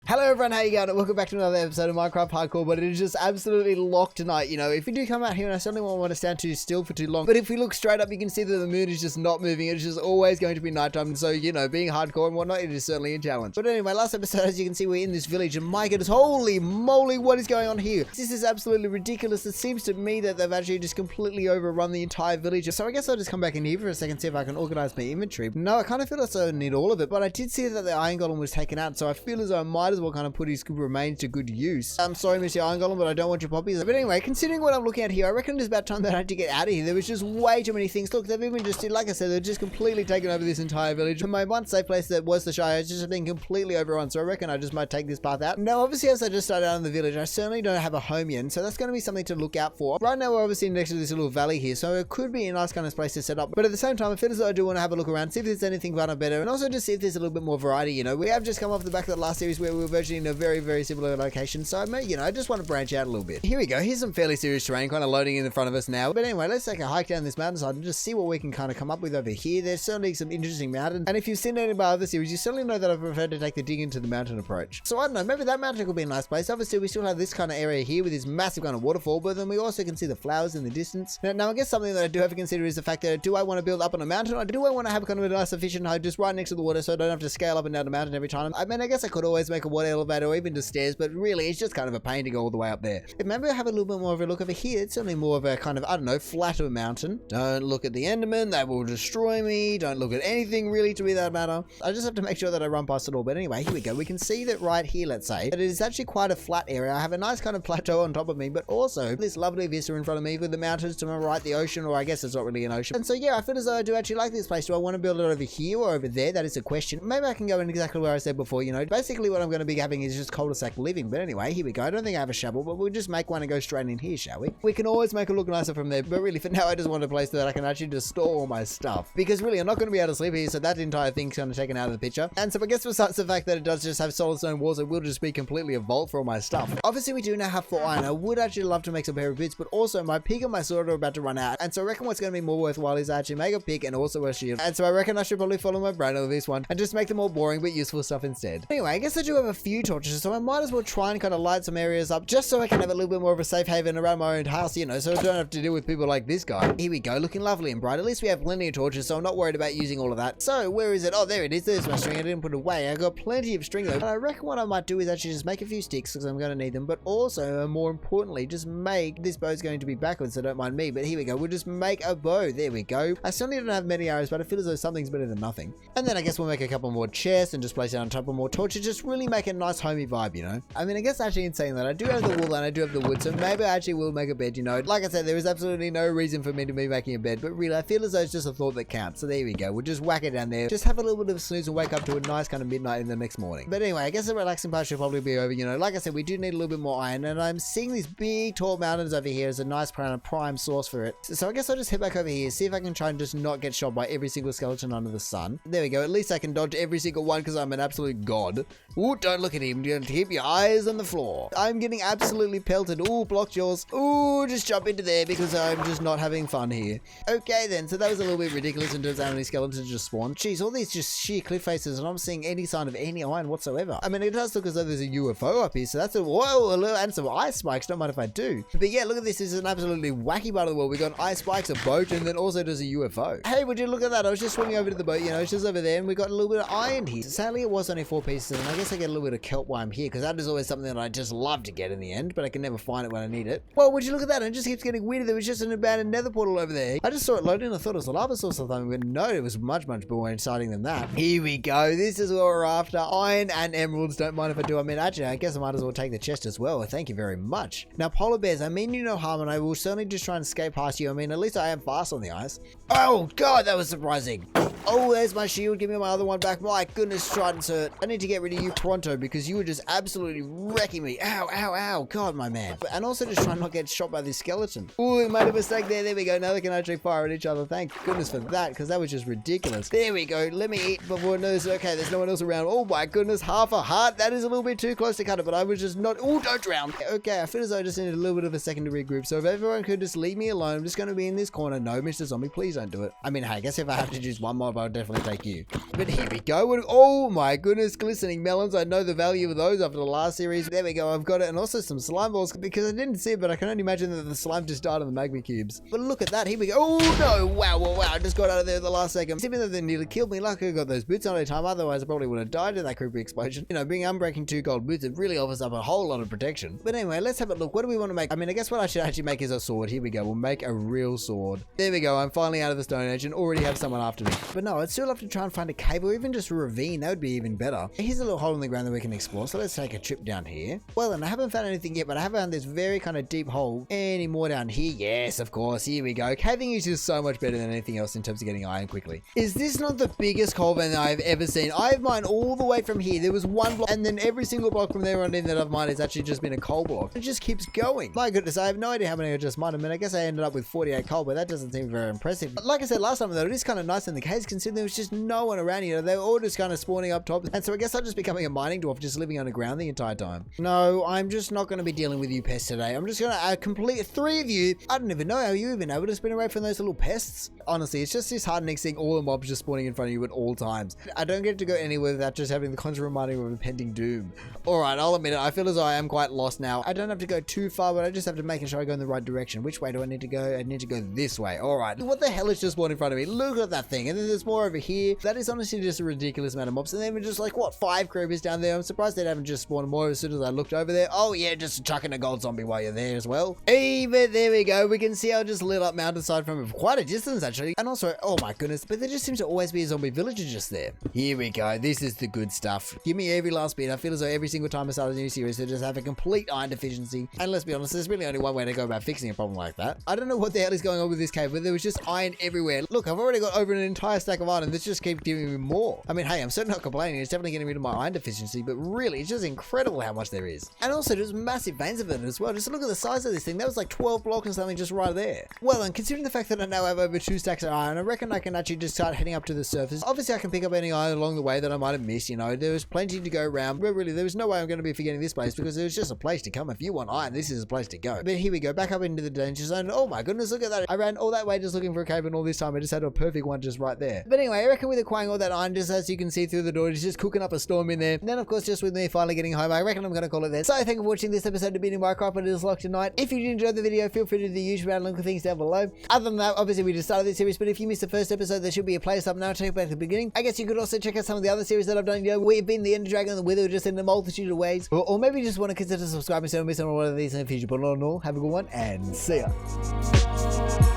Hello everyone, how you going? Welcome back to another episode of Minecraft Hardcore, but it is just absolutely locked tonight. You know, if we do come out here, and I certainly won't want to stand too still for too long, but if we look straight up, you can see that the moon is just not moving. It's just always going to be nighttime, and so, you know, being hardcore and whatnot, it is certainly a challenge. But anyway, last episode, as you can see, we're in this village, and my goodness, holy moly, what is going on here? This is absolutely ridiculous. It seems to me that they've actually just completely overrun the entire village. So I guess I'll just come back in here for a second, see if I can organize my inventory. No, I kind of feel as though I need all of it, but I did see that the iron golem was taken out, so I feel as though I might as well kind of put his remains to good use. I'm sorry, Mr. Iron Golem, but I don't want your poppies. But anyway, considering what I'm looking at here, I reckon it's about time that I had to get out of here. There was just way too many things. Look, they've even just, like I said, they've just completely taken over this entire village. My one safe place that was the Shire has just been completely overrun, so I reckon I just might take this path out. Now, obviously, as I just started out in the village, I certainly don't have a home yet, so that's going to be something to look out for. Right now, we're obviously next to this little valley here, so it could be a nice kind of place to set up. But at the same time, I feel as though I do want to have a look around, see if there's anything kind of better, and also just see if there's a little bit more variety. You know, we have just come off the back of the last series where we were virtually in a very, very similar location. So, you know, I just want to branch out a little bit. Here we go. Here's some fairly serious terrain kind of loading in front of us now. But anyway, let's take a hike down this mountainside and just see what we can kind of come up with over here. There's certainly some interesting mountains. And if you've seen any of my other series, you certainly know that I prefer to take the dig into the mountain approach. So I don't know, maybe that mountain could be a nice place. Obviously, we still have this kind of area here with this massive kind of waterfall, but then we also can see the flowers in the distance. Now I guess something that I do have to consider is the fact that do I want to build up on a mountain, or do I want to have kind of a nice efficient height just right next to the water so I don't have to scale up and down the mountain every time? I mean, I guess I could always make a water elevator or even just stairs, but really it's just kind of a pain to go all the way up there. If maybe I have a little bit more of a look over here, it's certainly more of a kind of, I don't know, flatter mountain. Don't look at the Enderman, they will destroy me. Don't look at anything really to be that matter. I just have to make sure that I run past it all. But anyway, here we go. We can see that right here, let's say, that it is actually quite a flat area. I have a nice kind of plateau on top of me, but also this lovely vista in front of me with the mountains to my right, the ocean, or I guess it's not really an ocean. And so yeah, I feel as though I do actually like this place. Do I want to build it over here or over there? That is a question. Maybe I can go in exactly where I said before, you know. Basically what I'm going to be having is just cul-de-sac living. But anyway, here we go. I don't think I have a shovel, but we'll just make one and go straight in here, shall we? We can always make it look nicer from there, but really for now I just want a place that I can actually just store all my stuff, because really I'm not going to be able to sleep here, so that entire thing's kind of taken out of the picture. And so I guess besides the fact that it does just have solid stone walls, it will just be completely a vault for all my stuff. Obviously we do now have 4 iron. I would actually love to make some pair of boots, but also my pick and my sword are about to run out, and so I reckon what's going to be more worthwhile is actually make a pick and also a shield. And so I reckon I should probably follow my brain over this one and just make the more boring but useful stuff instead. Anyway, I guess I do have a few torches, so I might as well try and kind of light some areas up just so I can have a little bit more of a safe haven around my own house, you know, so I don't have to deal with people like this guy. Here we go, looking lovely and bright. At least we have plenty of torches, so I'm not worried about using all of that. So where is it? Oh, there it is. There's my string. I didn't put it away. I got plenty of string though. And I reckon what I might do is actually just make a few sticks because I'm going to need them, but also more importantly, just make this bow's going to be backwards, so don't mind me. But here we go. We'll just make a bow. There we go. I certainly don't have many arrows, but I feel as though something's better than nothing. And then I guess we'll make a couple more chests and just place it on top of more torches. Just really make a nice homey vibe, you know. I mean, I guess actually in saying that, I do have the wool and I do have the wood, so maybe I actually will make a bed, you know. Like I said, there is absolutely no reason for me to be making a bed, but really I feel as though it's just a thought that counts. So there we go. We'll just whack it down there. Just have a little bit of a snooze and wake up to a nice kind of midnight in the next morning. But anyway, I guess the relaxing part should probably be over, you know. Like I said, we do need a little bit more iron, and I'm seeing these big tall mountains over here as a nice kind of prime source for it. So I guess I'll just head back over here, see if I can try and just not get shot by every single skeleton under the sun. There we go. At least I can dodge every single one because I'm an absolute god. Ooh, don't look at him. Don't keep your eyes on the floor. I'm getting absolutely pelted. Ooh, blocked yours. Ooh, just jump into there because I'm just not having fun here. Okay then, so that was a little bit ridiculous in terms of how many skeletons just spawned. Jeez, all these just sheer cliff faces and I'm not seeing any sign of any iron whatsoever. I mean, it does look as though there's a UFO up here, so that's a whoa, and some ice spikes. Don't mind if I do. But yeah, look at this. This is an absolutely wacky part of the world. We got ice spikes, a boat, and then also there's a UFO. Hey, would you look at that? I was just swimming over to the boat, you know, it's just over there, and we got a little bit of iron here. Sadly, it was only 4 pieces, and I guess I get a little bit of kelp while I'm here, because that is always something that I just love to get in the end, but I can never find it when I need it. Well, would you look at that? And it just keeps getting weirder. There was just an abandoned nether portal over there. I just saw it loading and I thought it was a lava source or something, but no, it was much more exciting than that. Here we go. This is what we're after. Iron and emeralds. Don't mind if I do. I mean, actually, I guess I might as well take the chest as well. Thank you very much. Now, polar bears, I mean you no harm, and I will certainly just try and escape past you. I mean, at least I am fast on the ice. Oh, God, that was surprising. Oh, there's my shield. Give me my other one back. My goodness, tridents hurt. I need to get rid of you pronto because you were just absolutely wrecking me. Ow, ow, ow. God, my man. And also just try not to get shot by this skeleton. Ooh, we made a mistake there. There we go. Now they can actually fire at each other. Thank goodness for that, because that was just ridiculous. There we go. Let me eat before news. Okay, there's no one else around. Oh my goodness, half a heart. That is a little bit too close to cut it, but I was just not. Oh, don't drown. Okay, I feel as though I just needed a little bit of a second to regroup. So if everyone could just leave me alone, I'm just going to be in this corner. No, Mr. Zombie, please don't do it. I mean, hey, I guess if I have to choose one mob, I'll definitely take you. But here we go. Oh my goodness, glistening melons. I know know the value of those after the last series. There we go, I've got it. And also some slime balls, because I didn't see it, but I can only imagine that the slime just died on the magma cubes. But look at that, here we go. Oh no, wow, I just got out of there at the last second. Even though they nearly killed me, luckily I got those boots on at a time, otherwise I probably would have died in that creepy explosion. You know, being unbreaking 2 gold boots, it really offers up a whole lot of protection. But anyway, let's have a look. What do we want to make? I mean, I guess what I should actually make is a sword. Here we go, we'll make a real sword. There we go, I'm finally out of the Stone Age and already have someone after me. But no, I'd still have to try and find a cave or even just a ravine. That would be even better. Here's a little hole in the ground that we can explore, so let's take a trip down here. Well, and I haven't found anything yet, but I have found this very kind of deep hole. Any more down here? Yes, of course, here we go. Caving is just so much better than anything else in terms of getting iron quickly. Is this not the biggest coal vein that I've ever seen? I've mined all the way from here. There was one block, and then every single block from there on in that I've mined has actually just been a coal block. It just keeps going. My goodness, I have no idea how many I just mined. I mean, I guess I ended up with 48 coal, but that doesn't seem very impressive. But like I said last time though, it is kind of nice in the caves considering there was just no one around here. They were all just kind of spawning up top, and so I guess I'll just becoming a mining dwarf, just living underground the entire time. No, I'm just not going to be dealing with you pests today. I'm just going to complete 3 of you. I don't even know how you even able to spin away from those little pests. Honestly, it's just disheartening seeing all the mobs just spawning in front of you at all times. I don't get to go anywhere without just having the constant reminder of impending doom. Alright, I'll admit it, I feel as though I am quite lost now. I don't have to go too far, but I just have to make sure I go in the right direction. Which way do I need to go? I need to go this way. Alright, what the hell is just spawned in front of me? Look at that thing. And then there's more over here. That is honestly just a ridiculous amount of mobs. And then we're just like, what, 5 creepers down there? I'm surprised they haven't just spawned more as soon as I looked over there. Oh yeah, just chucking a gold zombie while you're there as well. Even there we go. We can see how I just lit up mountainside from quite a distance actually. And also, oh my goodness, but there just seems to always be a zombie villager just there. Here we go. This is the good stuff. Give me every last bit. I feel as though every single time I start a new series, they just have a complete iron deficiency. And let's be honest, there's really only one way to go about fixing a problem like that. I don't know what the hell is going on with this cave, but there was just iron everywhere. Look, I've already got over an entire stack of iron and this just keeps giving me more. I mean, hey, I'm certainly not complaining. It's definitely getting rid of my iron deficiency, but really, it's just incredible how much there is. And also, there's massive veins of it as well. Just look at the size of this thing. That was like 12 blocks or something just right there. Well, and considering the fact that I now have over 2 stacks of iron, I reckon I can actually just start heading up to the surface. Obviously, I can pick up any iron along the way that I might have missed, you know. There was plenty to go around, but really, there was no way I'm going to be forgetting this place because there's just a place to come. If you want iron, this is a place to go. But here we go, back up into the danger zone. Oh my goodness, look at that. I ran all that way just looking for a cave, and all this time I just had a perfect one just right there. But anyway, I reckon with acquiring all that iron, just as you can see through the door, it's just cooking up a storm in there. And then, of course, just with me finally getting home, I reckon I'm going to call it there. So thank you for watching this episode of Beating Minecraft, but it is locked tonight. If you did enjoy the video, feel free to do the usual round link of things down below. Other than that, obviously we just started this series, but if you missed the first episode, there should be a playlist up now. Check back at the beginning. I guess you could also check out some of the other series that I've done. You know, we've been the Ender Dragon and the Wither, just in a multitude of ways. Or maybe you just want to consider subscribing so you don't miss on one of these in the future. But all in all, have a good one and see ya.